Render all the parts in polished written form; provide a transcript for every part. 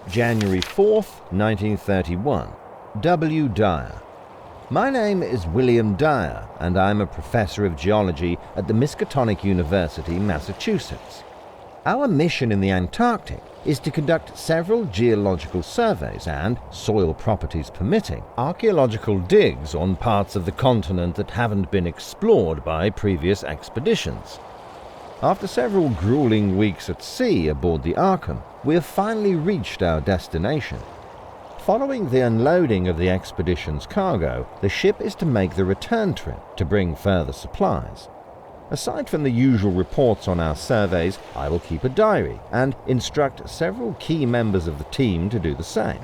January 4th, 1931. W. Dyer. My name is William Dyer, and I'm a professor of geology at the Miskatonic University, Massachusetts. Our mission in the Antarctic is to conduct several geological surveys and, soil properties permitting, archaeological digs on parts of the continent that haven't been explored by previous expeditions. After several grueling weeks at sea aboard the Arkham, we have finally reached our destination. Following the unloading of the expedition's cargo, the ship is to make the return trip to bring further supplies. Aside from the usual reports on our surveys, I will keep a diary and instruct several key members of the team to do the same.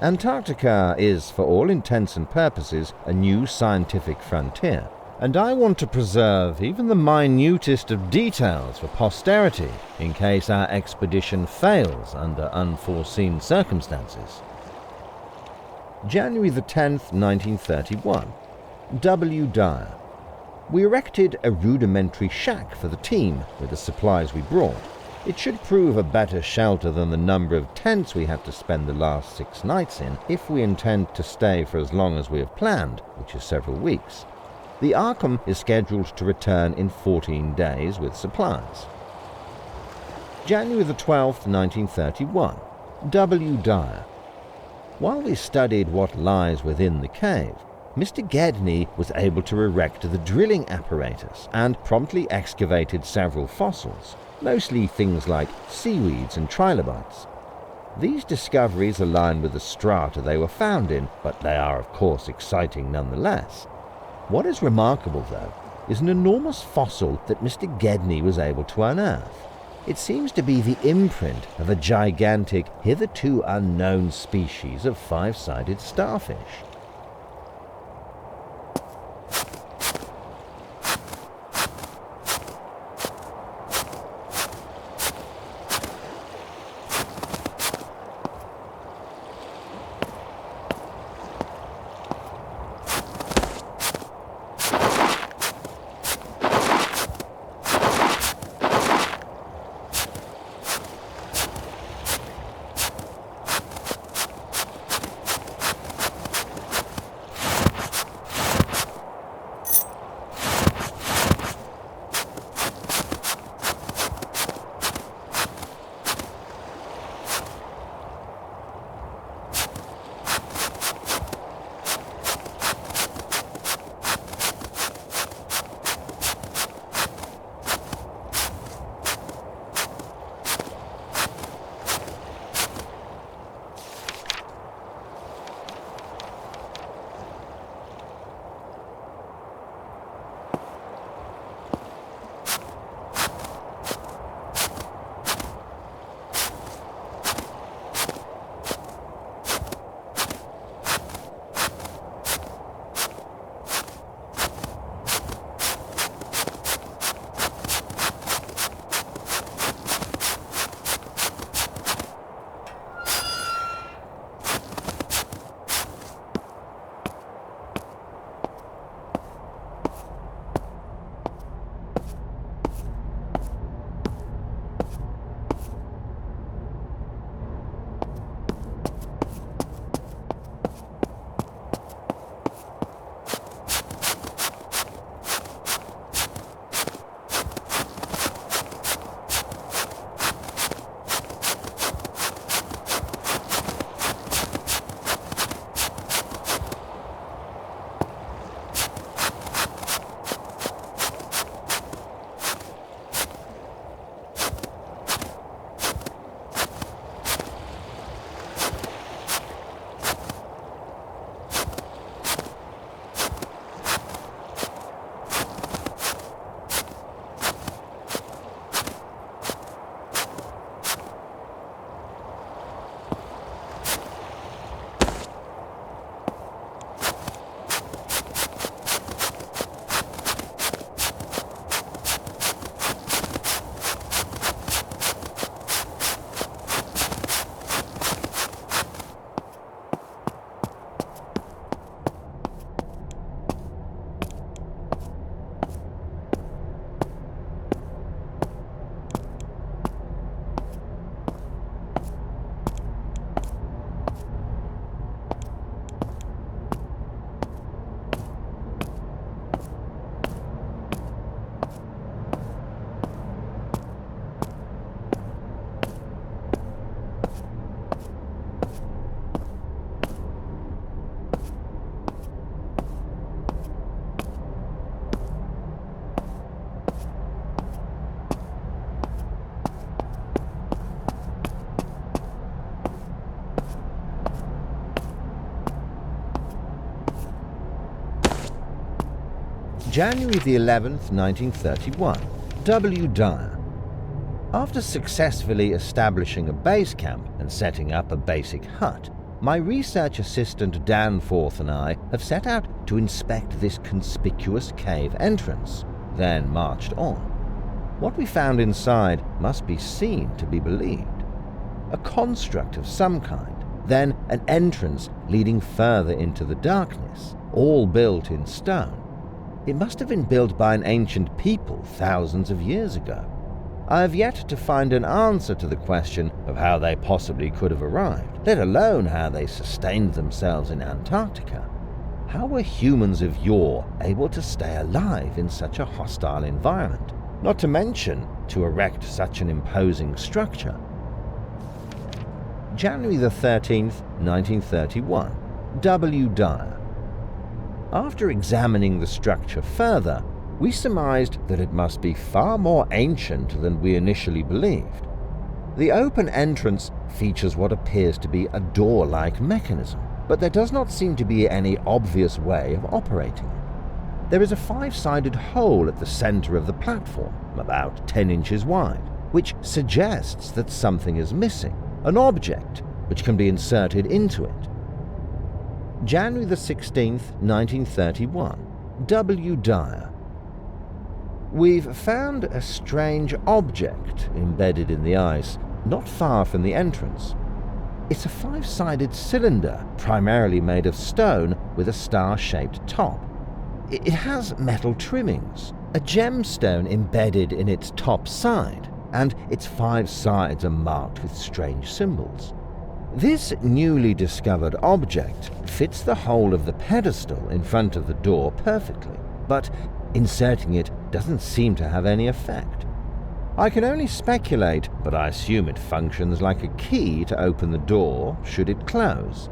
Antarctica is, for all intents and purposes, a new scientific frontier, and I want to preserve even the minutest of details for posterity in case our expedition fails under unforeseen circumstances. January the 10th, 1931. W. Dyer. We erected a rudimentary shack for the team with the supplies we brought. It should prove a better shelter than the number of tents we had to spend the last 6 nights in if we intend to stay for as long as we have planned, which is several weeks. The Arkham is scheduled to return in 14 days with supplies. January the 12th, 1931. W. Dyer. While we studied what lies within the cave, Mr. Gedney was able to erect the drilling apparatus and promptly excavated several fossils, mostly things like seaweeds and trilobites. These discoveries align with the strata they were found in, but they are of course exciting nonetheless. What is remarkable, though, is an enormous fossil that Mr. Gedney was able to unearth. It seems to be the imprint of a gigantic, hitherto unknown species of 5-sided starfish. January the 11th, 1931. W. Dyer. After successfully establishing a base camp and setting up a basic hut, my research assistant Danforth and I have set out to inspect this conspicuous cave entrance, then marched on. What we found inside must be seen to be believed. A construct of some kind, then an entrance leading further into the darkness, all built in stone. It must have been built by an ancient people thousands of years ago. I have yet to find an answer to the question of how they possibly could have arrived, let alone how they sustained themselves in Antarctica. How were humans of yore able to stay alive in such a hostile environment, not to mention to erect such an imposing structure? January the 13th, 1931. W. Dyer. After examining the structure further, we surmised that it must be far more ancient than we initially believed. The open entrance features what appears to be a door-like mechanism, but there does not seem to be any obvious way of operating it. There is a 5-sided hole at the center of the platform, about 10 inches wide, which suggests that something is missing, an object which can be inserted into it. January the 16th, 1931. W. Dyer. We've found a strange object embedded in the ice, not far from the entrance. It's a 5-sided cylinder, primarily made of stone with a star-shaped top. It has metal trimmings, a gemstone embedded in its top side, and its 5 sides are marked with strange symbols. This newly discovered object fits the hole of the pedestal in front of the door perfectly, but inserting it doesn't seem to have any effect. I can only speculate, but I assume it functions like a key to open the door should it close.